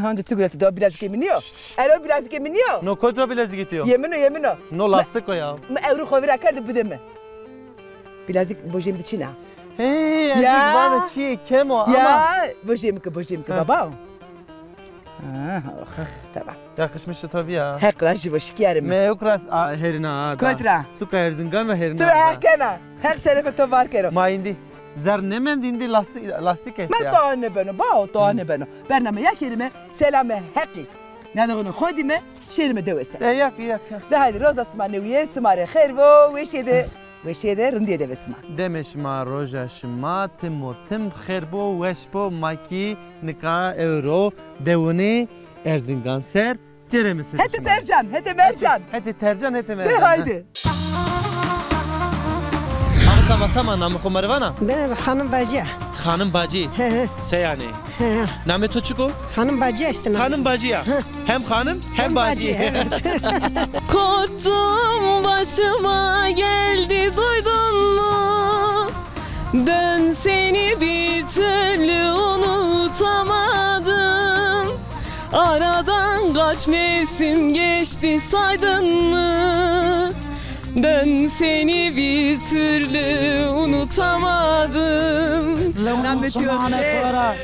Hangi sigorta da birazcık eminiyor. Erol birazcık eminiyor. No kodra birazcık gidiyor. Yemino. No lastik o ya. Evru kovira kardı bu deme. Birazcık bojim diçina. Hey, azıcık bana çiğ kem o ama. Ya, bojim ki baba. Tamam. Yakışmıştı tabii ya. Hekla jivo şikerim. Me ukras herina. Kodra. Suka Erzincan ve herina. Tu hekena. Hek şerefe to var kero. Ma indi. Zer ne men indi lastik es Ma ya. tane beno, ba tane beno. Bername ya kelime selame heki. Ne de onu kodime şerime devese. Yak. De haydi roza smaneviye smare khervo veşede rındiye devesma. Demeş ma roja şma timotim kherbo veşbo maki nika euro devuni Erzincan ser ceremesi. Hete tercan, hete mercan. Hete tercan. De haydi. Tamam namı kumarvana. Ben hanım bacı. Hanım bacı. Se yani. Namı toçuko? Hanım bacı istemem. Hanım bacı ya. Hem hanım hem bacı. Evet. Korktum başıma geldi duydun mu? Dön seni bir türlü unutamadım. Aradan kaç mevsim geçti saydın mı? Dön seni bir türlü unutamadım.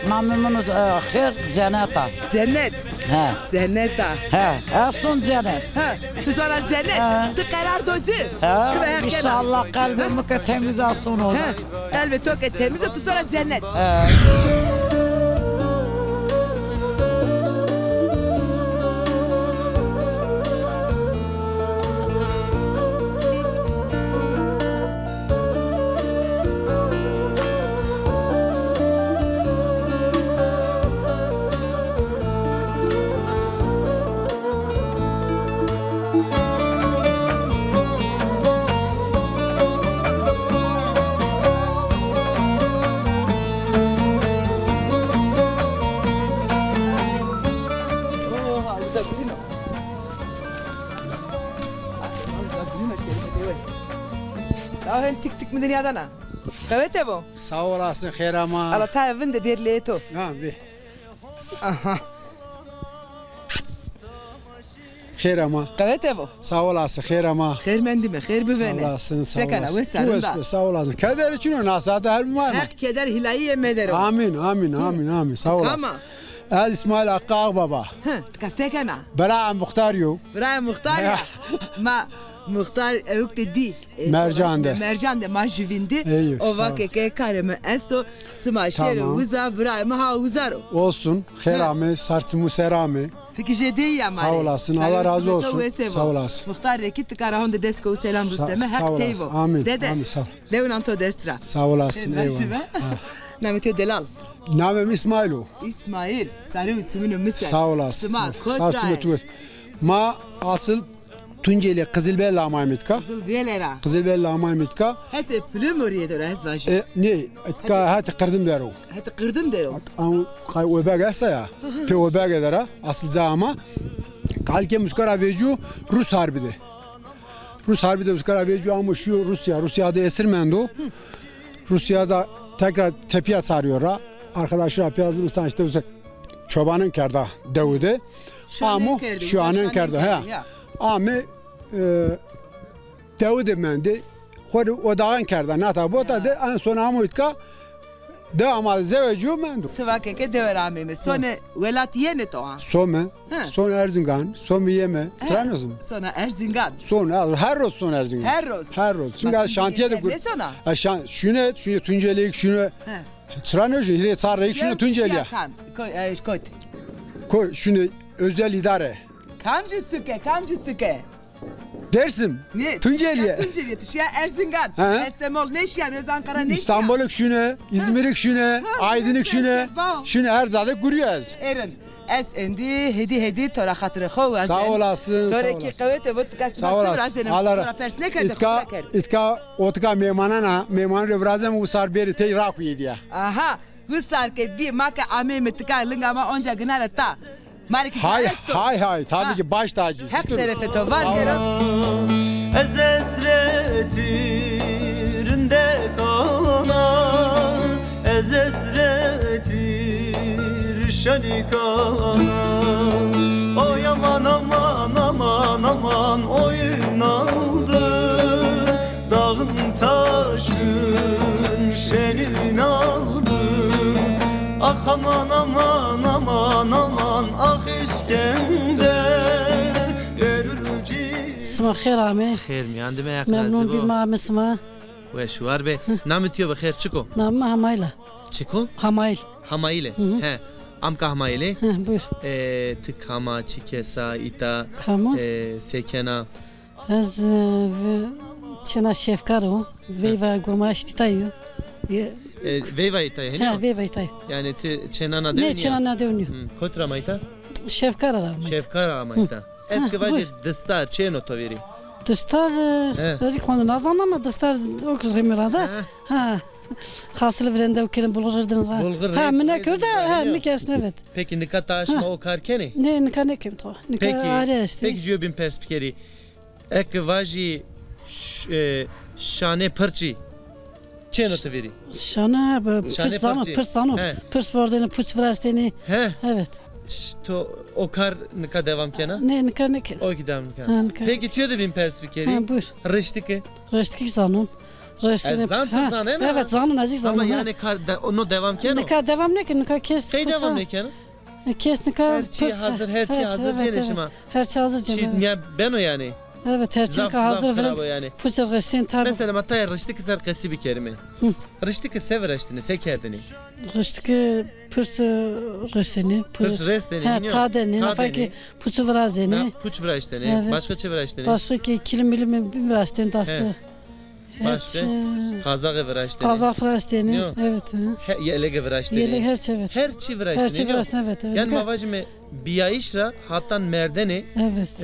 Namımını xir cenneta. Cennet. He. Cenneta. He. Aslın cennet. Ha, tu sonra cennet. Tu karar dozu. He. İnşallah kalbimi temiz olsun o. Kalbi toke temiz tu sonra cennet. He. Tik tik mi dünyadan ha? Evet bu. Sağ olasın hayır ama. Allah ta evinde bir leto. Ha bir. Aha. Hayır ama. Evet bu. Sağ olasın hayır ama. Hayır mendime, hayır bu beni. Sağ olasın, sağ Sekana olasın. ve sarında. Sağ olasın. Kader için o nasat her müman. Hak keder hilayi yemederim. Amin. Sağ olasın. Ama. Az İsmail Akkağ baba. Ka sekana. Bela muhtar yo. Buraya muhtar ya. Ma muhtar evuk dedi. Mercan de ma juvindi. O vakeke kareme esto sma şere uza buraya ma uzaro. Olsun. Kherame sartımı serame. Fikişe değil ya Sağ olasın. Allah razı olsun. Sağ olasın. Muhtar rekit karahonda desko selam rüsteme hak teyvo. Amin. Dede. Amin sağ ol. Leonanto destra. Sağ olasın. Eyvallah. Nametio Delal. Namım İsmailo. İsmail. Sarı uçumunu misal. Sağ olasın. Sağ Ma asıl Tunceli Kızılbella Mahmetka. Kızılbella Mahmetka. Hete plüm oraya doğru ezvacı. Ne? Etka hete kırdım dero. Hete kırdım dero. Ama kay öbek esa ya. Pe öbek edera. Asıl zama. Kalke muskara vecu Rus harbide. Rus harbide muskara vecu ama şu Rusya'da esirmendo. Rusya'da tekrar tepeye sarıyor. Arkadaşlar Piyazımızdan işte çobanın kerda devudi. Ama şu anın kerda. Ama devudi mendi. Khoru odağın kerda. Nata bu da en son amuitka de ama zevecu mendu. Tıvakeke deverameme. Sonra velat yene toğa. Son Erzincan. Son yeme. Sıramıyorsun. Sonra Erzincan. Her roz son Erzincan. Her roz. Çünkü şantiyede ne sonra? Şunu Tunceli'yi şunu Sıranıyorsun. Hire sarrayık şunu Tunceli'ye. Koy şunu özel idare. Kamcı süke. Dersim. Ne? Tunceli'ye. Tunceli'ye. Tışya Erzincan. Estemol neşyan, Özankara neşyan. İstanbul'uk şunu, İzmir'ik şunu, Aydın'ik şunu. Şunu her zade kuruyoruz. Erin. Es endi hedi tora hatırı xo. Sağ olasın. Tora ki kavete bu kasmatı brazene. Tora pers ne kerdi? İtka otka meman revrazem usar beri te raku yediya. Aha. Usar ke bir maka ame metka lingama onca gnara ta. Hay tabii ki baş tacı. Hep şerefe to var keros. Ez esretirinde kalan Ez esretir şenikana. Oy aman aman aman aman oyun aldı. Dağın taşın şenin aldı. Ah aman aman aman aman ah İskender. اسمع خير عمي خير مي عندي ما ممنون بما عم اسمع وشوار به نامتيو بخير چكو نعم همايلة چكو همايل همايله ها ام ka همايله buyur tıkama çikesa ita Kama sekena az çena şefkaro veyva gomaş titayo veyva ita yani ha veyva ita yani çena na ne çena na devniyor kotra mayta şefkara şefkara mayta eski vaje destar çeno toveri destar az konu nazan ama destar okuz emirada ha hasıl verende okerim bulgurdun ha mene kırda ha mikes evet peki nika taşma o karkeni ne nika ne kim to nika aresti peki jobin perspekeri ek vaji şane parçi çeno toveri şana pırsano pırs vardığını puç vrasteni evet to okar nika devam kena ne nika ne ki o ki devam kena peki çöde bin perspekeri ha buyur rıştiki zanun evet zanun aziz zanun ama yani onu devam kena nika devam ne ki nika kes hey devam ne kena kes nika her şey hazır cenişma her şey hazır cenişma ya ben o yani evet her şey hazır veren puçar resim tabi mesela hatta rıştiki ser kesi bir kelime rıştiki sever açtığını sekerdini rıştiki pırs reseni pırs reseni ha tadeni nafaki puçu vrazeni puç vrazeni başka çevrazeni başka ki kilim vrazeni dastı başka kazak vrazeni kazak vrazeni evet yelege vrazeni yelege her şey evet her şey vrazeni evet yani mavajme biyayışra hatta merdeni evet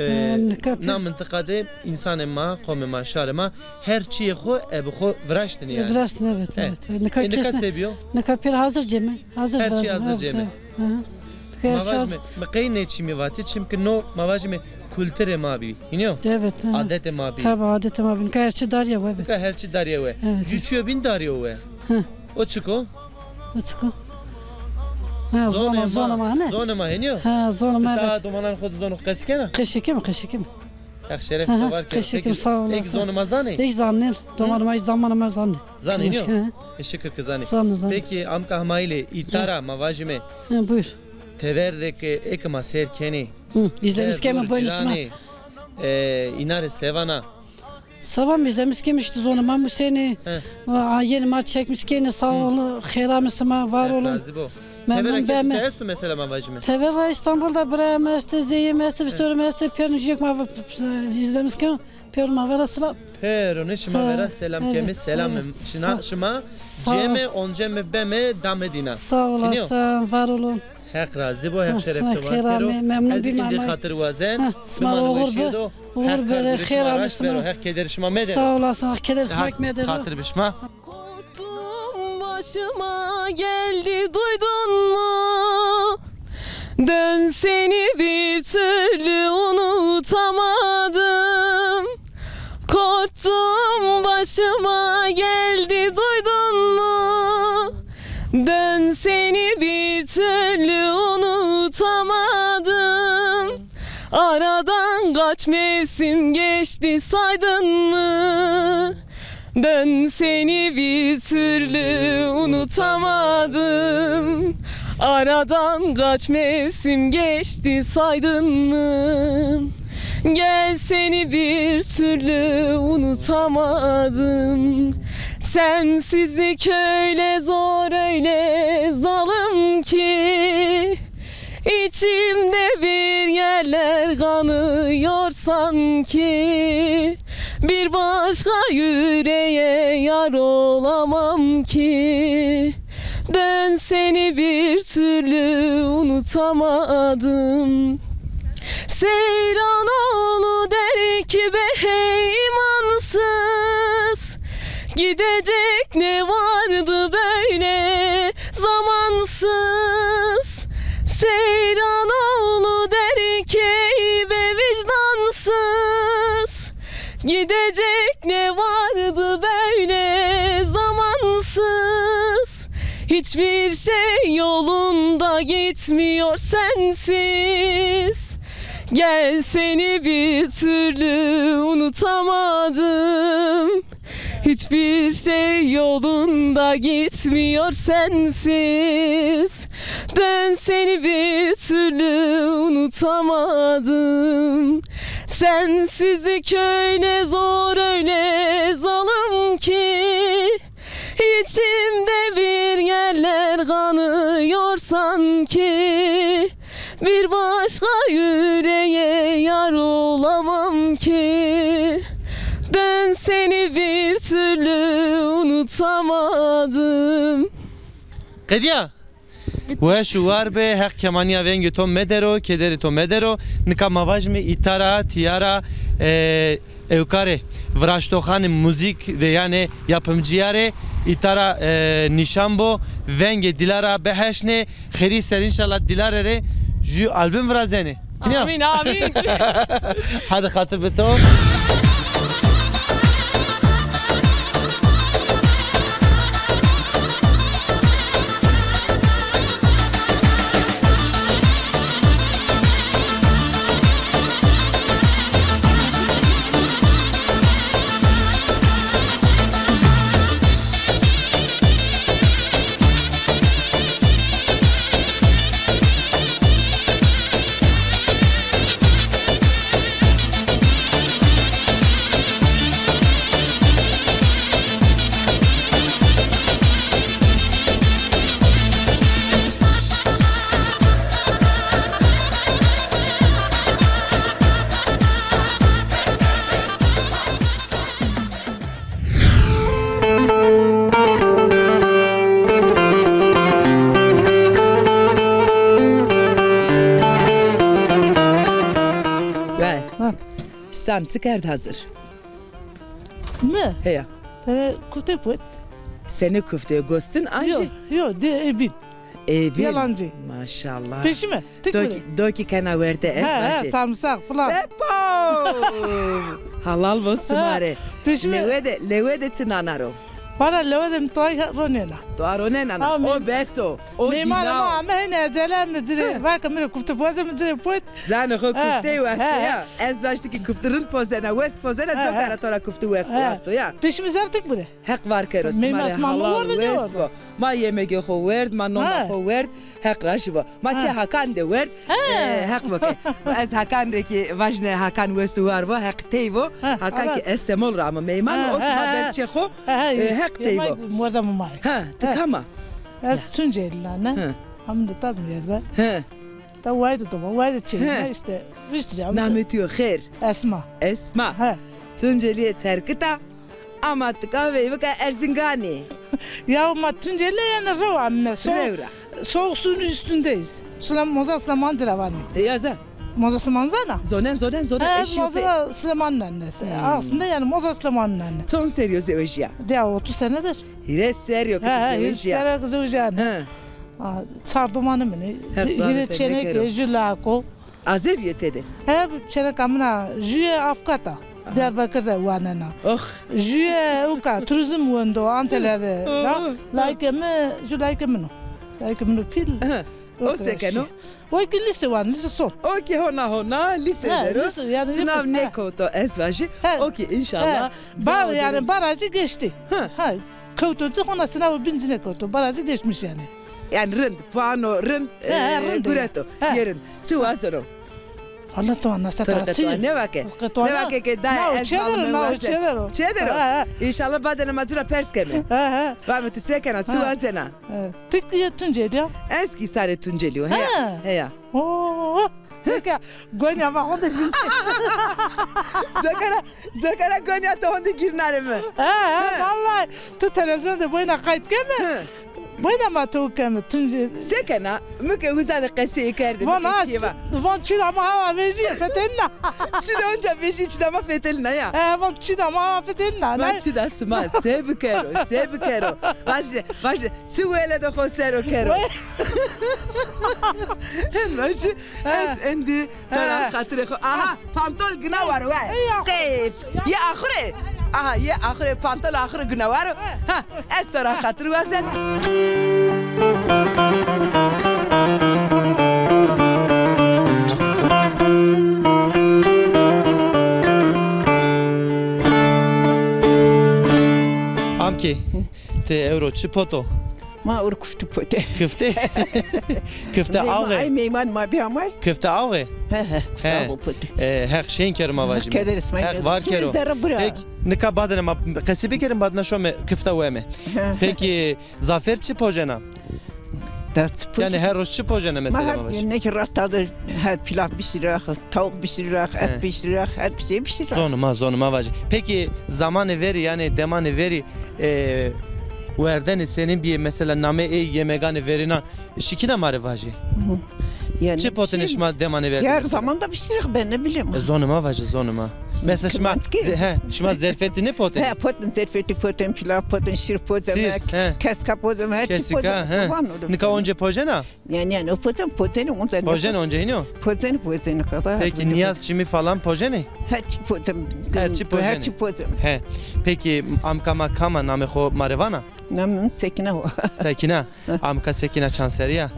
na mıntıkada insan ma komma şarma her şey xo ebxo vrazeni yani vrazeni evet nika seviyor nika per hazır cemi hazır her şey hazır cemi mavajme maqayne çimi vati çünkü no mavajme kültüre mabi iniyor evet adete mabi tabi adete mabi her şey darya evet her şey darya ve juçuyor bin darya ve o çıko ha zona ma ne zona ma iniyor ha zona ma ta domanan xod zona qeskena qeşekim ya şeref de var ki qeşekim sağ ol ek zona mazani ek zanil domanma zamanı mazani zani iniyor şükür ki zani peki amka hamayle itara mavajme buyur teverdeki ekma serkeni izlemiş kemi boynusuna inare sevana Sabah izlemiş kim işte zona mamu seni yeni maç çekmiş keni sağ olun xeyramısıma var olun memnun ben mi mesela mavajme Tevera İstanbul'da Bremeste Zeyemeste Vistormeste Pernujek mav izlemiş keni Permavera selam Perunishmavera selam kemi selam şima ceme onceme beme damedina sağ olasın var olun hak razı bu hak şerefte var memnun bir indi hatır vazen uğur böyle xeyramısıma hak kederişma meder sağ olasın hak kederişma meder hatır bişma başıma geldi duydun mu? Dön seni bir türlü unutamadım. Korktum başıma geldi duydun mu? Dön seni bir türlü unutamadım. Aradan kaç mevsim geçti saydın mı? Dön seni bir türlü unutamadım. Aradan kaç mevsim geçti saydın mı? Gel seni bir türlü unutamadım. Sensizlik öyle zor öyle zalim ki İçimde bir yerler kanıyor sanki. Bir başka yüreğe yar olamam ki. Dön seni bir türlü unutamadım. Seyranoğlu der ki be hey imansız, gidecek ne vardı böyle zamansız. Seyranoğlu der ki ey be vicdansız, gidecek ne vardı böyle zamansız. Hiçbir şey yolunda gitmiyor sensiz. Gel seni bir türlü unutamadım. Hiçbir şey yolunda gitmiyor sensiz. Dön seni bir türlü unutamadım. Sensizlik öyle zor öyle zalim ki. İçimde bir yerler kanıyor sanki. Bir başka yüreğe yar olamam ki. Dön seni bir türlü unutamadım. Qediya ve şu var be hak kemaniya vengi to medero kederi to medero nika mavajmi itara tiyara evkare vraştoxan müzik ve yani yapımcıyare itara nişambo vengi dilara beheşne xeri ser inşallah dilarere ju albüm vrazeni. Amin amin. Hadi hatır beto. Sen çıkart hazır. Mi? Heya. Sana kufte put. Seni küfteye göstün Ayşe. Yok de ebin. Ebil. Yalancı. Maşallah. Peşi mi? Tık mı? Doki kana verte es Ayşe. Sarımsak falan. Pepo. Halal olsun are. Peşi mi? Levede tinanaro. Bana levedem toy ronena. Toaronena. O beso. O Neymar dinao. ama ne zelem dire. Bak kamera kufte boğazım dire put. Zane ho küfteyi vastı ya. Ez baştı ki küfterin pozena. West pozena çok aratora küfte vastı ya. Peşi mi zartık bunu? Hak var keros. Memas mamma vardı diyor. Ma yemeği ho verd, ma noma ho verd. Hak raşivo. Ma çe hakan de verd. Hak vake. Ez hakan reki vajne hakan vesu var va hak teyvo. Hakan ki estemol rama meyman o ma berçe ho. Hak teyvo. Muarda mamay. Ha, tıkama. Ez Tunceliler ne? Hamdi tabi yerde. Ha. Ta vaydı da vaydı çeyne işte. Viştiri. Nametiyor khair. Esma. Esma. Ha. Tunceli'ye terkita. Ama tıka ve vaka Erzingani. Ya ama Tunceli yani rava amme. Revra. Soğuk suyun üstündeyiz. Sulam moza Sulamanzira var mı? Yaza. Moza Sulamanzana. Zonen Evet, moza Sulaman'ın annesi. Aslında yani moza Sulaman'ın anne. Son seriyoz evşiya. Ya 30 senedir. Hire seryo kızı evşiya. Sera kızı evşiya. Sardumanı mı ne? Hire çenek jülako. Azev yetedi. Hep çenek amına jüye afkata. Diyarbakır'da vanana. Oh. Jüye uka turizm vendo Antalya'da. Like mi? Jü like mi no? Like mi no pil. O sekeno. O ki lise van, lise son. Okey hona lise dero. Sınav ne koto esvaji. Okey inşallah. Bar yani barajı geçti. Ha. Koto hona sınav bincine koto. Barajı geçmiş yani. Yani rınd, puano, rınd, kureto, yerin. Sıvasoro. Allah to anna satratsi. Ne vake? Ne vake ke da Çedero. İnşallah badene matura perskeme. Vame tu sekena sıvasena. Tık Tunceli ya. Eski sare Tunceli. Heya. Heya. Oo. Zeka Gonya va onda gir. Zakara Gonya to onda girnare mi? Vallahi tu televizyonda boyuna kayıt keme. Boyuna ma tu keme Tunceli. Sekena müke uzada qasi ikardı. Van çida ma hava veji fetelna. Çida onca veji çida ma fetelna ya. Van çida ma hava fetelna. Van çida sma sevkero. Vaje suele de hostero kero. Vaje es endi tara khatire. Aha pantol gna var wa. Kayf. Ya akhire. Aha ye akhire pantol akhire gna var. Ha es tara khatire wa sen. Amki, te euro çi poto? Ma ur kuftu pote. Köfte? Köfte ağe. Ay meyman ma bir amay. Köfte ağe. He kuftu pote. Her şeyin kerim avacım. Keder İsmail. Her var kero. Peki nika badene ma kasibi kerim badna şo me köfte ve me. Peki zafer çi pojena? Yani her roz çi pojena mesela avacım. Ne ki rastada her pilav pişirir, tavuk pişirir, et pişirir, her bir şey pişirir. Zonuma avacım. Peki zamanı veri yani demanı veri Werdeni senin bir mesela name yemegane verina şikine mari vacı. Yani çi potun işma demanı verdi. Her zaman da pişirir ben ne bileyim. Zonuma vacı zonuma. Mesela şma zerfeti ne potun? He potun zerfeti potun pilav potun şir potun keska potun her çi potun. Nika onca pojena? Yani o potun ondan. Pojen onca iniyor? Pojen kadar. Peki niyaz şimdi falan pojeni? Her çi potun. Her çi potun. He. Peki amkama kama name ho marevana? Namın Sekine o. Sekine. Amka Sekine Çanseriya.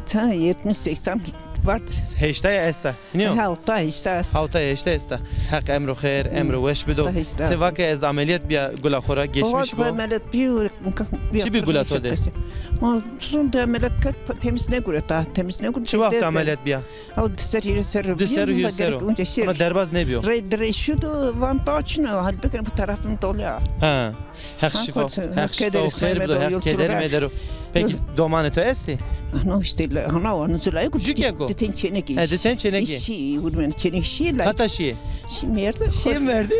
Ta 70-80 var. Heştaya esta. Niyo? Havta heşta. Havta heşta esta. Hak emro khair, emro weş bido. Te vaka ez ameliyat biya gula khora geçmiş bu. Ameliyat biyo. Çi bir gula tode? Ma son da ameliyat temiz ne göre ta temiz ne göre. Çi vakti ameliyat biya? Av ser. Deseru. Ama derbaz ne biyo? Şu da vantaçını halbuki bu tarafın doluyor. Ha. Hak şifa. Hak şifa khair bido. Hak keder medero. Peki domane to esti? Ana işte ana onu söylüyor. Jukeko. Deten çeneki. Deten çeneki. Şi, vurmen çeneki şi la. Kata şi. Şi merdi. Şi merdi.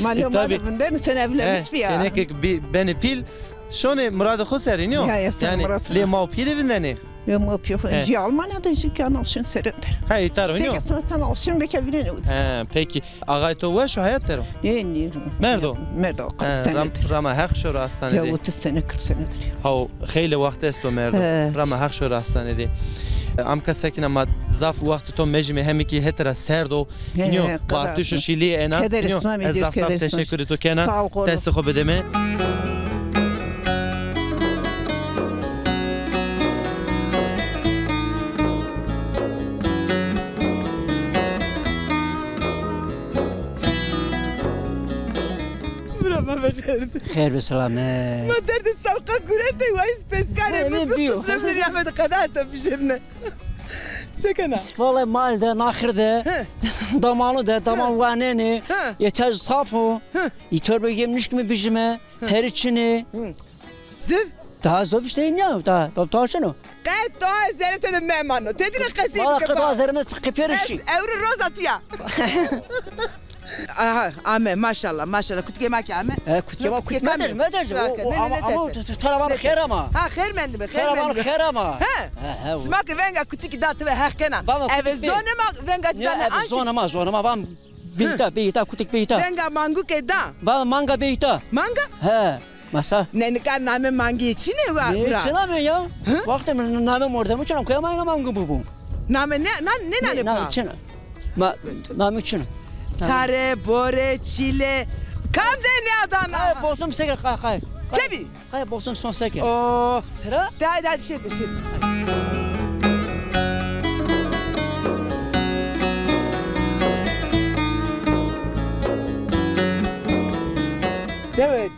Malum bundan sen evlenmiş bir. Çeneki beni pil. Şone muradı xoseri niyo? Yani le mau pil evindeni. Le mau pil. Ji Almanya'da dükkan olsun serender. Ha itar niyo. Peki sen olsun bekevine. Ha peki ağay to ve şu hayat tero. Ne? Merdo. Merdo. Rama hak şu hastanede. Ya 30 sene 40 senedir. Ha خیلی وقت است تو مرد رما حق شو راستانه امکا سکن ما ظرف وقت تو مجمع همی کی هتر سرد و اینو وقتش شیلی انا اینو از ظرف تشکر تو کنه دست خوب بدمه خير بسلامة ما درد السوقة كورتي وايس بسكاري من تصرف لي احمد قناته في جبنه سكنه والله مال ده ناخر ده damanı da daman vaneni yeter safo yeter yemiş gibi bijime her içini زف daha zor işte ya daha taşını قاعد تو زرت المهمان تدري قسيم والله قطع زرمت قفيرشي اورو روزاتيا عمي ما شاء الله كنت معك يا عمي كنت ما درج ama taravan خير ama ها خير من خير ama ها سماك فينغا كنت كده تبع هكنا افزونه ما فينغا تستنى زونه بام بيتا كنت بيتا فينغا مانجو كده بام مانجا بيتا مانجا ها masa ne kan name mangi içine var ne çınamıyor ya vakti name orada mı çınam koyamayın mango bu name ne name çınam name çınam tare bore çile kam de ne adana hay bosum seker hay tabi hay bosum son seker o sıra hadi şey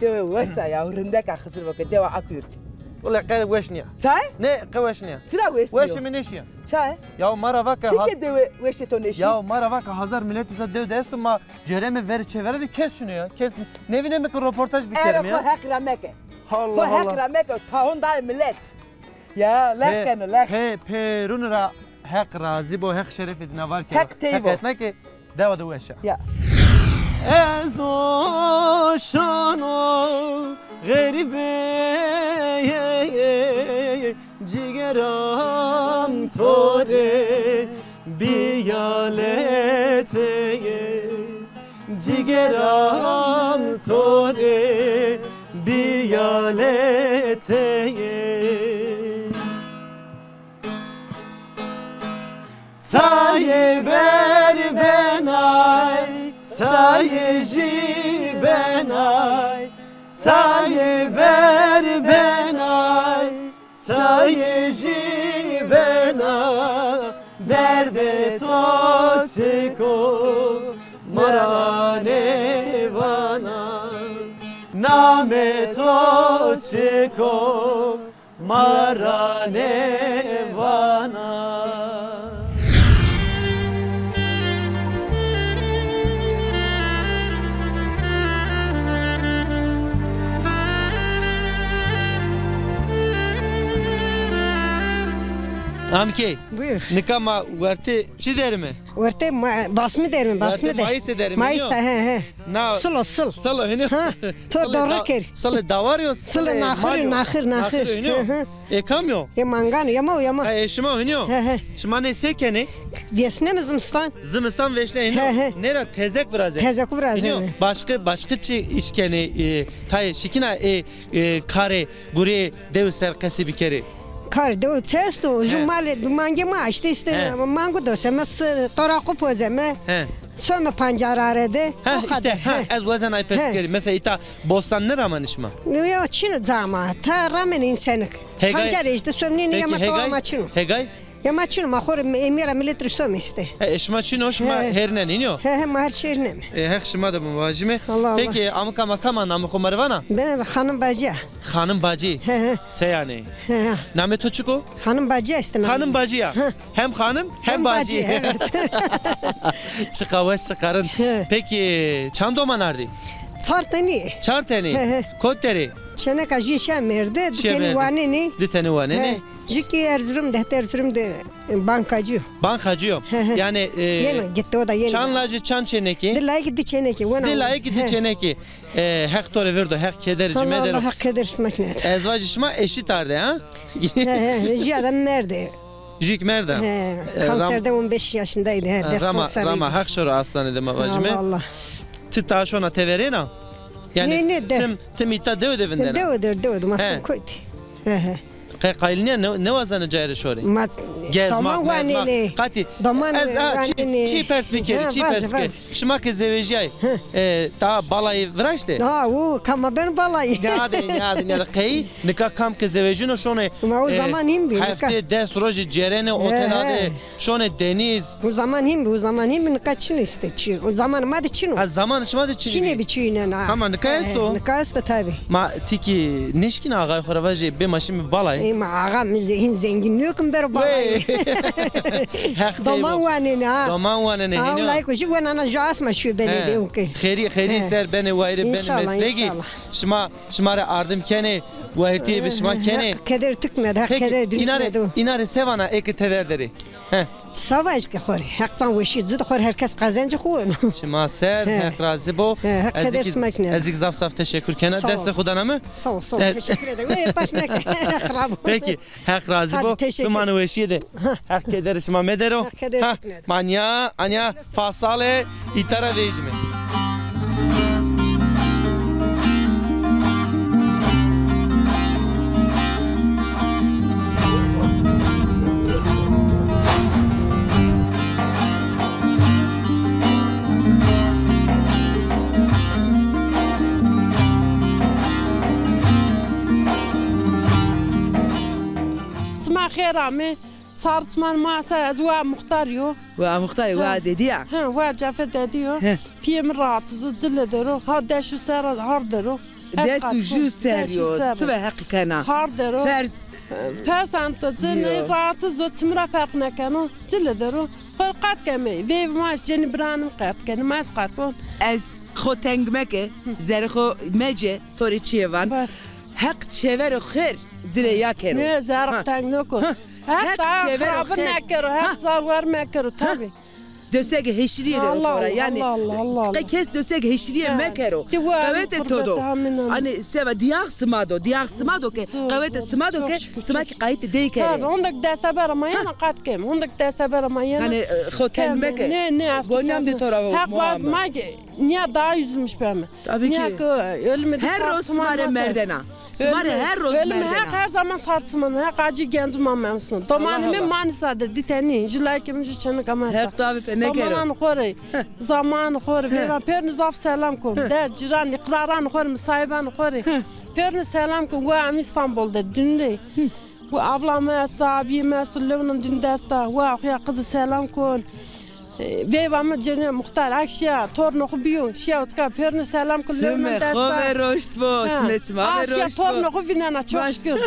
دوا وسع يا ورندك خسر وقت دوا اكيرت ولا قال وشنيا تاي نه قوشنيا ترى وش منيشيا تاي يا مره وقت سكه دوا وش تونيش يا مره وقت هزار ملت دو دست ما جرم ver çevre kes şunu ya kes ne bileyim ki röportaj biterim ya hakramek Allah Allah hakramek tahun da millet ya lahken lah he perun ra hak razı bu hak şeref edine var ki hak etmek ki deva da veşa ya Ez o şano garibe cigeram tore biyalete cigeram tore biyalete saye ber benay sayeji benay saye ber benay çiko marane vana name to çiko marane vana. Amke. Buyur. Nikama verte çi der mi? Verte basmı der mi? Basmı der. Mayıs der mi? Mayıs he. Na. Sıla. Sıla hini. To doğru ker. Sıla davar yo. Sıla nahır. Kamyo. Ya mangan yama. Şima hini yo. Şima ne sekeni? Yesne mi zımstan? Zımstan veşne hini. Nera tezek vrazı. Tezek vrazı. Başka çi işkeni tay şikina kare guri dev serkesi bir kere. Kar do cesto jumal mange ma işte mango do semes torakı pozeme. Sonra pancararede. İşte az vazan ay peskeri. Mesela ita bostan ne raman işma? Ya çino zama. Ta ramen insanık. Pancar işte sömnini yama tavama çino. Hegay? Yama çino mahor emira milletri söm işte. Eşma çino şma hernen iniyor. Mahar çernem. Şma da muvacime. Peki amka makama namı kumarvana? Ben hanım bacı. Hanım bacı. Se yani. Name to çiko? Hanım bacı işte. Hanım bacı ya. Hem hanım hem bacı. Evet. Çıkavaş çıkarın. Peki çandoma nerede? Çartani. Çartani. Kotteri. Çene kajişa merde. Diteni vaneni. Diteni vaneni. Jiki Erzurum'da bankacı. Bankacı. Yani yeni gitti o da yeni. Çanlacı çan çeneki. Dilay gitti çeneki. Dilay gitti çeneki. Hektore verdi hek kederici meder. Allah hek kederici maknet. Ezvacı şma eşit ardı ha. Jiki adam merde. Jik merda. Kanserde 15 yaşındaydı. Rama hek şoru aslanı deme vacime. Allah. Titaşona teverena. Yani tim ita dev devinden. Dev masum koydu. Qaylniya ne vazanı cayri şori? Gezmak vanini. Qati. Vanini. Çi perspekeri. Şma ke zevejay. Ta balayı vraşte. O kama ben balayı. Yani qey nika kam ke zevejino şone. O zaman him bi. Hafte des roji cerene otelade şone deniz. O zaman him nika çin işte. O zaman madı çino. Az zaman şma çin. Çine bi çine na. Ama nika esto. Nika esto tabi. Ma tiki neşkin ağay xoravaji be maşim balay. Ma ağam zenginliği kim ber balay. Daman vanini ha. Daman vanini. Allah koşu vanana jas ma şu beni de okey. Kheri ser beni vayre beni meslegi. Şmara ardım kene vaytiye bişma kene. Keder tükmedi, keder dünmedi. İnare sevana eki teverderi. Savaş ki xori. Haksan veşi zud xor herkes kazancı xun. Şma ser hak razı bu. Ezik zaf teşekkür kene deste xudana mı? Sağ ol. Teşekkür ederim. Başmak xarab. Peki hak razı bu. Dumanı veşi de. Hak keder şma medero. Anya fasale itara vejme. خيرامي صارت من ماسة زوا مختاريو ومختاري واديديا وجافر داديو بي مرات زود زل درو هذا شو صار هاردرو دسو جو سيريو تبع حقي كان هاردرو فرز انت زني رات زود تمرا فرقنا كانوا زل درو فرقات كمي بي ماش جن برانم قات كان ما سقاتكم از خو تنگمکه زرخو مجه توري چيوان حق چهور خير زريا كيرو نه زرق تنگنكو حق خراب نكرو حق زار مكرو تابي دسگ هشریه در خورا یعنی کس دسگ هشریه مکرو قوت تودو یعنی سبب دیاغ سمادو که قوت سمادو که سماک قایت دی کره عندك دسته برا ما يانا قات كم عندك دسته برا ما يانا یعنی خوتن مکه نه گونیام دی تورا حق باز ما نیا دا yüzülmüş benim her roz smare merdena smare her roz merdena her zaman satsman hak acı gencim memnun domanım Manisa'dır diteni julakim jçanı kamasa hep tabi ne kero zaman xore zaman xore ben perniz af selam kom der ciran iqraran xore müsahiban xore perniz selam kom bu İstanbul'da dünde bu ablam asta abim asta Levn'in dünde asta bu ya kızı selam kon Beyvamı cene muhtar akşia tornoku biyo şia utka pörnü selam kullarımın Sümme khove roştvo, sümme smave Akşia roştvo. tornoku binana çok şükür.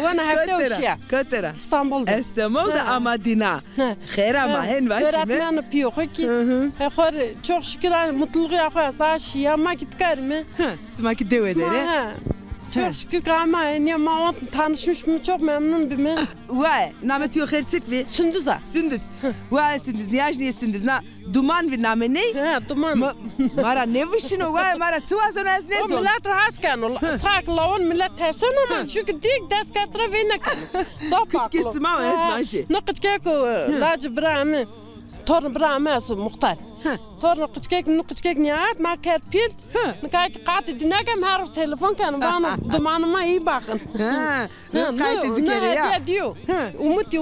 Vana hafta uşia. Katera. İstanbul'da. İstanbul'da ama dina. Khair ama hen var şimdi. Öğretmeni piyo ki. Khor çok şükür mutluluğu yakıyor. Sağ şia ma gitkar mı? Smaki devedere. Çok şükür ama ne ma tanışmış mı çok memnun bir mi? Vay, namet yo khairsit vi. Sündüz'a. Sündüz. Vay sündüz niyaj niye sündüz na duman vi name ne? Duman. Mara ne vişino vay mara tsuazon az ne O zon. millet raskan sak laon millet tersen ama çünkü dik deskartra venek. Sopak. Kutki sma esmanşi. Ne kıçkek lacı brami. Torun brami su muhtar. Torun kıçkek niyat ma kerpil. Ne kati dinagam her telefon kan bana dumanıma iyi bakın. Ne kaydı dikere ya. Ne diyor? Umut.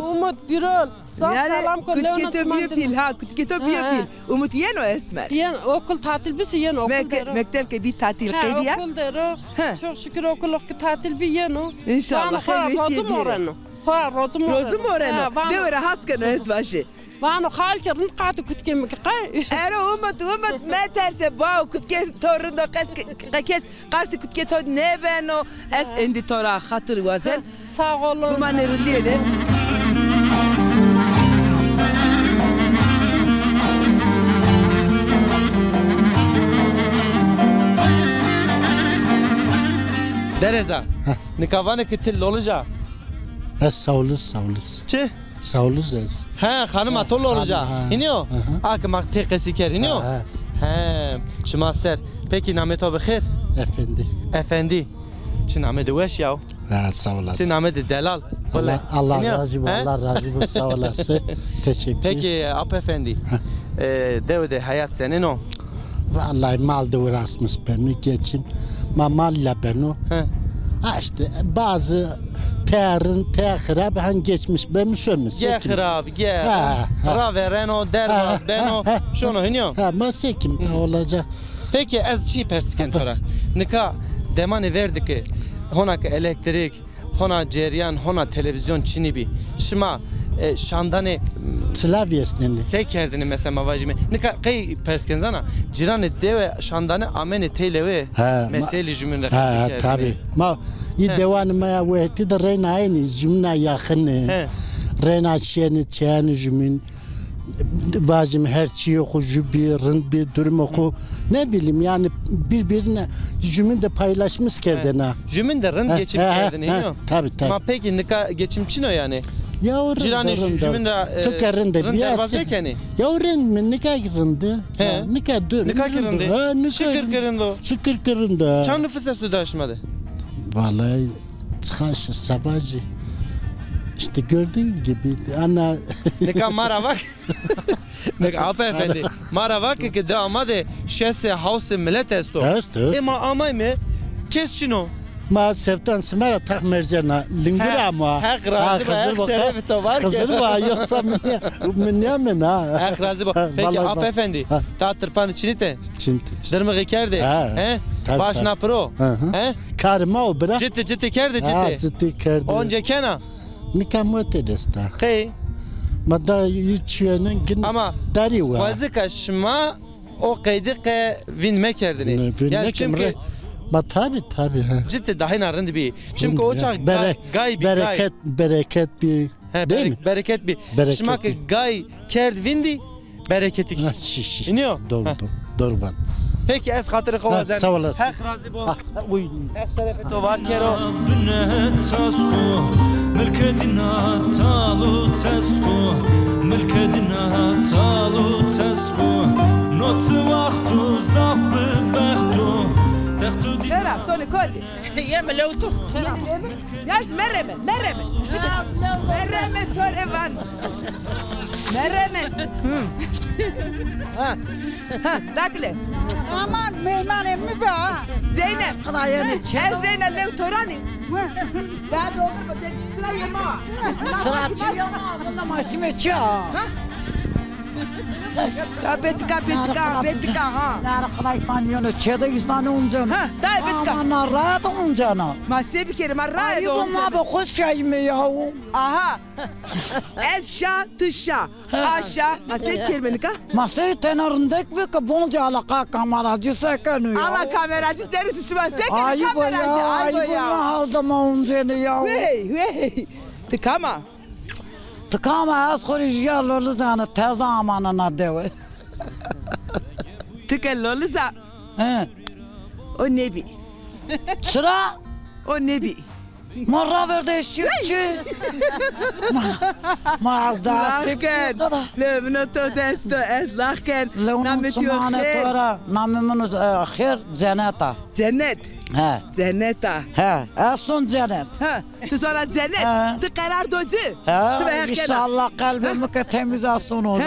Umut Birol. Yani kutketo pil ha kutketo pil. Umut yeno esmer. Yen okul tatil bisi yen okul dero. Mektep ke bir tatil kediya. Okul dero. Çok şükür okul tatil bir yeno. İnşallah hayır bir şey diyelim. Rozum Moreno. Devre hasken esbaşı. Vano halkerin katı kutke mi kay? Ero umut meterse ba kutke torunda kes karşı kutke to neveno es endi tora hatır vazen. Sağ olun. Kumanerin diye de. Dereza. Nikavane kitil olacak. Sağoluz. Çi? Sağoluz ez. He hanım atol olacak. İniyor. Akmak tekesi ker iniyor. He. Şuma ser. Peki namet o bixir? Efendi. Çi namet weş yav. Sağ olasın. Çi namet delal. Allah razı olsun. Allah razı olsun. Sağ olasın. Teşekkür. Peki ap efendi. Devde hayat senin o. Vallahi mal da uğraşmış beni geçim. Mamalla beni. İşte bazı tehirab han geçmiş ben sömüş. Tehirab, Ravereno, Dervaz, Beno, şunu hiniyor. Masekim olacak. Peki ez çi perspektif tora. Nika demanı verdi ki honak elektrik, hona ceryan, hona televizyon çini bi. Şima şandane Slavyesneni. Sekerdini mesela mavajime. Nika kay perskenzana. Cirane deve şandane amene televe. Meseli cümle sekerdini. Tabii. Ma devanı maya vehti de reyna aynı cümle yakını. Reyna çeni cümün. Vazim her şeyi oku jübirin bir durum oku. Ne bileyim yani birbirine cümün de paylaşmış kerdina. Cümün de rın geçip kerdini. Tabii. Ma peki nika geçimçin o yani. Ya o Cirane cümün rın dervazekeni. Ya o rın mı nika rındı? Nika dur. Nika kırındı. Şükür kırındı. Şükür kırındı. Çan nüfus estu daşmadı. Vallahi çıkaşı sabacı. İşte gördüğün gibi ana nika maravak. Nika apa efendi. Maravak ki damade şese house millet esto. Ama amay mı? Kesçino. Ma sevtan smara tak mercana lingura ma. Hak razı hak şeref to var. Kızır var yoksa minyamen ha. Hak razı bu. Peki apa efendi. Ta tırpan çinite. Çinti. Dırmığı kerdi. He? Başna pro. He? Karma o bırak. Ciddi kerdi. Ciddi kerdi. Onca kena. Nikamote desta. Kay. Mada yiçiyorsun gün dari var. Vazika şma o kaydı ke vinme kerdini. Yani çünkü ma tabi. Ciddi dahi narındı bir. Çünkü o çak gay bir bereket bir değil mi? Bereket bir. Şma ki gay kerd vindi bereketik. İniyor. Doğru var. Peki ez hatırı kovazen. Sağ olasın. Hak razı bol. Hak şerefe to var kero. Mülkedina talu tesku Notu vaktu zaf bebektu Nera soni kodi Yeme leutu Yaş mereme torevan Mereme Dakle Aman meymanem mi be Zeynep Ez Zeynep lev torani Daha da olur mu? Sıra yema Sıra yema Bunda maşime çağ Betka ha. Narqlayfaniyonu çedagistani umcana. Ha, dai betka. Aman rahat umcana. Ma sebi kere ma rahat umcana. Ma bu khusayım ya. Aha. Esşa tışa. Aşa. Ma sebi kere ka? Ma sebi tenarındak ve ka bonca alaka kameracı sakını ya. Ala kameracı deri tısma sekene kameracı. Ayıp ya. Aldım umcana ya. Hey. Tıkama. Tıkama az koruyucu loluzana tez amanına deve. Tıkel loluza. He. O nebi. Sıra. O nebi. Marra verdi şirçi. Mazda laken. Lemno to testo es laken. Namet yo khair. Namemno khair cenneta. Cennet. He. Cenneta. He. Aslın cennet. Ha. Tu sonra cennet. Tu karar docu. He. İnşallah kalbimi temiz olsun o.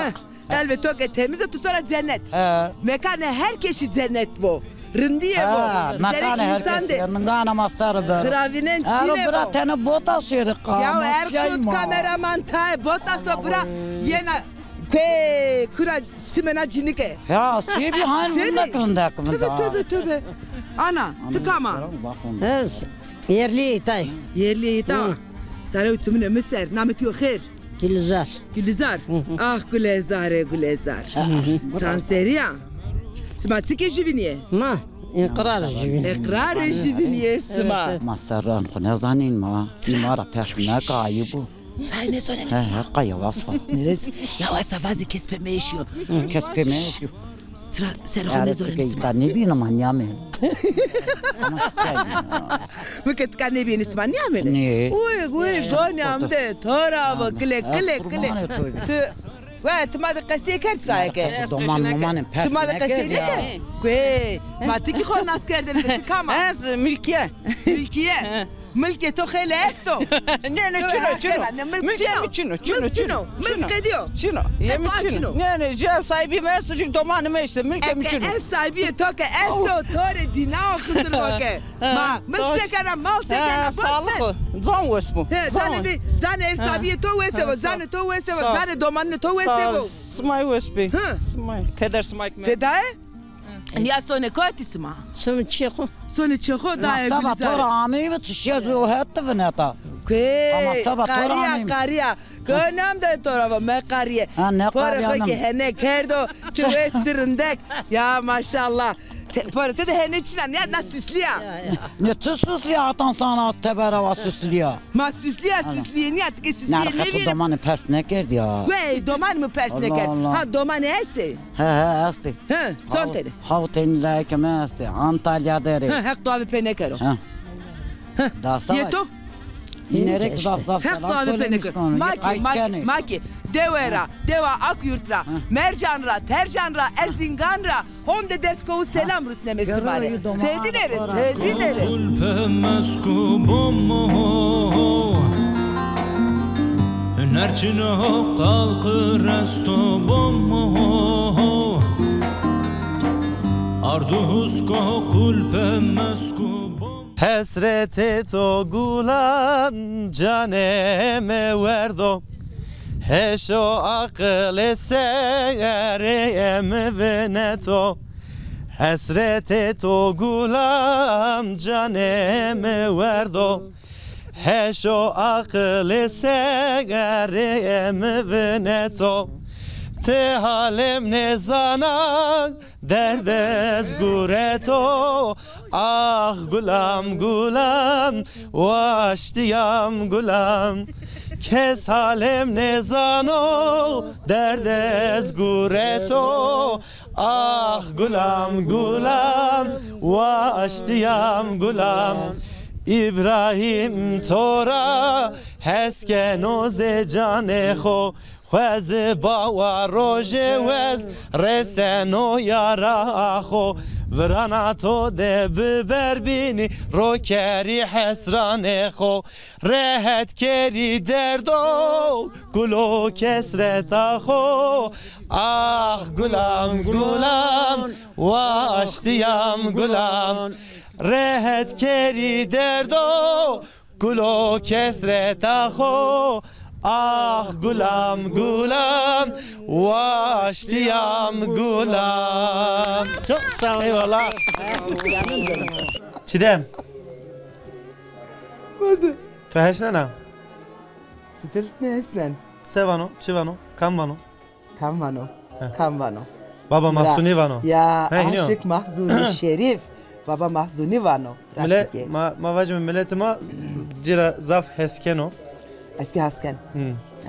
Kalbi çok temiz tu sonra cennet. He. Mekane herkesi cennet bu. Rındiye bu. Mekane herkesi. Ngana mastarı böyle. Kravinen çile bu. Bıra tane bota sürü kama. Ya Erkut kameraman tay bota sobra yena kura simena cinike. Ya sebi hanım ne kılındı hakkında. Tövbe. Ana tıkama. Yerli itay. Yerli itay. Sarı uçumune miser namet yo khair. Gülizar. Ah Gülizar. Sen seriya. Smatike jiviniye. Ma. İkrar jiviniye sma. Masaran khunazanin ma. Timara peşmine kaybı. Sen ne söylemişsin? He kaya vasfa. Neresi? Ya vasfazı kespe yaşıyor. Kespe yaşıyor. Serhan ne söylemişsin? Ben ne bileyim aman yamen. Mıket kan ne bileyim isman yamen? Ne? Uy zonyamde. Tora bu kile. Ve tımada kasiye kert sayke. Doman mamanın persine. Tımada kasiye ne? Kwe. Matiki khon askerden de tıkama. Ez milkiye. Milkiye to khele esto. Ne çino. Milkiye diyor. Çino. Ne jev sahibi mesajı domanı meşte milkiye mi çino. Ev sahibi toke esto tore dinao kızır boke. Ma milk sekana mal sekana. Sağlık. Zan wesmu. Zane ev sahibi to wesevo. Zane domanı to wesevo. Smay wesbi. Smay. Keder smay me. Tedaye? Ya sone kotisma. Sone çeko da Sabah tora ami ve tuşya hatta veneta. Ama sabah tora ami. Kariya. Gönam da tora me kariye. Para ki hene kerdo tüvestirindek. Ya maşallah. Para te de hene çinan ya na süsliya. Ne süsliya atan sana tebera va süsliya. Ma süsliya niye atke süsliya ne bileyim. Nerede domanı persne kerdi ya. Wey doman mı persne kerdi? Ha doman ese. He esti. He son tele. Havten like mesti Antalya deri. He hak to abi penekero. He. Da Yeto. İnerek zafzaf. Hak to abi penekero. Maki. Deva Akyurt'ra, Mercan'ra, Tercan'ra, Erzingan'ra, Honde Desko'u selam Rusnemesi bari. Tedineri. Kulpemesku bommo, Nerçino kalkı resto bommo, Arduhusko kulpemesku Hasrete to gulam caneme verdo Heşo akıl serem veneto Hasrete to gulam canem verdo Heşo akıl serem veneto Te halem ne zanak derdez gureto Ah gulam vaştiyam gulam Kes halem ne zano derdez gureto Ah gulam vaştiyam gulam İbrahim tora heske noze caneho Khwaz bawa roje wez reseno yaraho Vrana to de berbini rokeri hasrane kho Rehet keri derdo gulo kesreta kho Ah gulam vaştiyam gulam Rehet keri derdo gulo kesreta kho Ah gulam gulam Vaştiyam gulam. Çok sağ ol. Eyvallah. Çiğdem. Bazı. Tu heşnena? Stil ne esnen? Sevano, çivano, kamvano. Kamvano. Kamvano. Baba Mahsuni vano. Ya He, iniyor. Aşık Mahzuni Şerif. Baba Mahzuni vano. Millet, ma vajme milletime cira zaf heskeno. Eski hasken.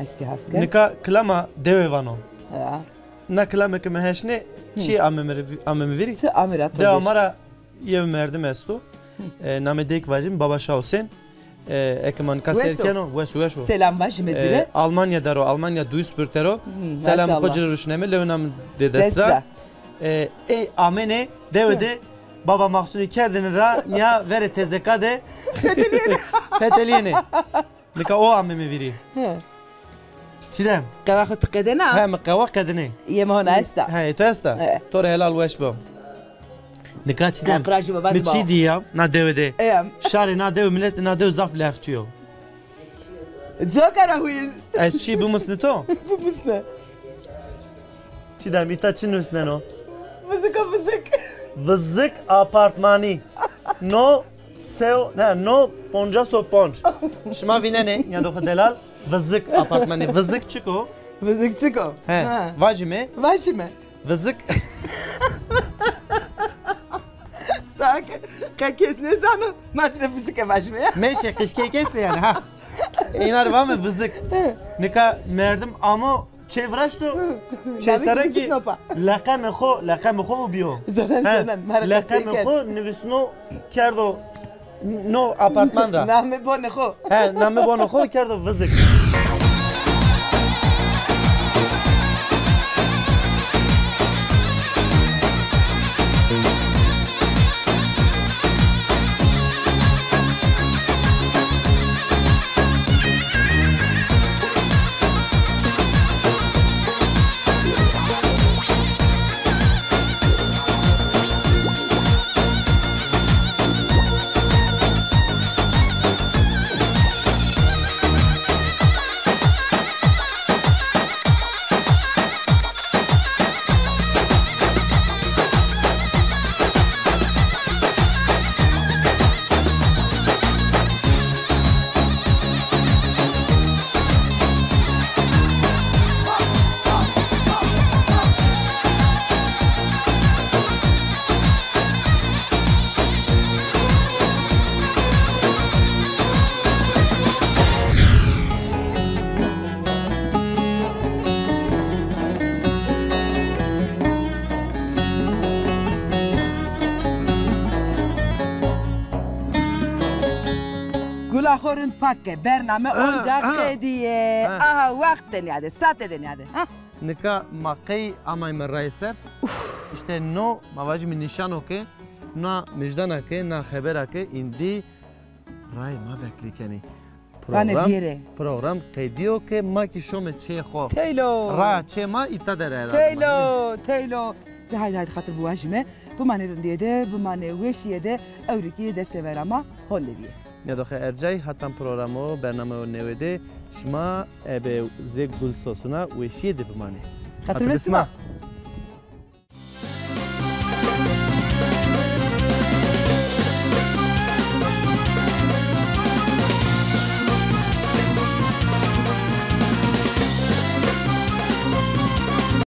Eski hasken. Nika klama deve vano. Ya. Na klama kime heşne çi amemi veri. Se amirat. De amara yev merdim estu. Namedek vajim baba Şahsen. Ekman kaserkeno vesu. Selam vajme zire. Almanya daro, Almanya Duisburg daro. Selam kocur rüşneme leonam dedestra. Amene devede baba Mahsuni kerdin ra nya vere tezekade. Feteliyene. Nika o amemi veri. Çiğdem. Kavak tıkadena. He kavak kadene. Yemon asta. He to asta. Tor helal weş bu. Nika çiğdem. Mi çi diyam na devede. Şari na dev millet na dev zaf lehçiyo. Zokara huyiz. Es çi bu musne to? Bu musne. Çiğdem ita çin usne no. Vızık vızık. Vızık apartmani. No no poncaso ponç. Şma vinene ya do delal vızık apartmani vızık çıko. Vızık çıko. He. Vajime. Vajime. Vızık. Sak. Kakes ne sanı? Matre vızık vajime. Meşe kışke kesne yani ha. Einar var mı vızık? Nika merdim ama çevraşto. Çesara ki lakam xo biyo. Zaten. Lakam xo nivisno kerdo no apartman ra. Name bone xo. He name bone xo kerdo vızık. Gulahorun pakke bername oncak hediye. Aha vakten yani saateden yani. Nika maqi amay merayser. İşte no mavajmi nişano ke na müjdana ke na habera ke indi ray ma beklikeni. Program qediyo ke ma ki şome çexo. Teylo. Ra çema ita dere. Teylo. Haydi hatır bu ajme. Bu manerin diye de bu mane veşiye de evriki de sever ama holleviye. Ya da ercay hatam programı bername nevede şma ebe zek gul sosuna veşiye de bu mane. Hatırlasın mı?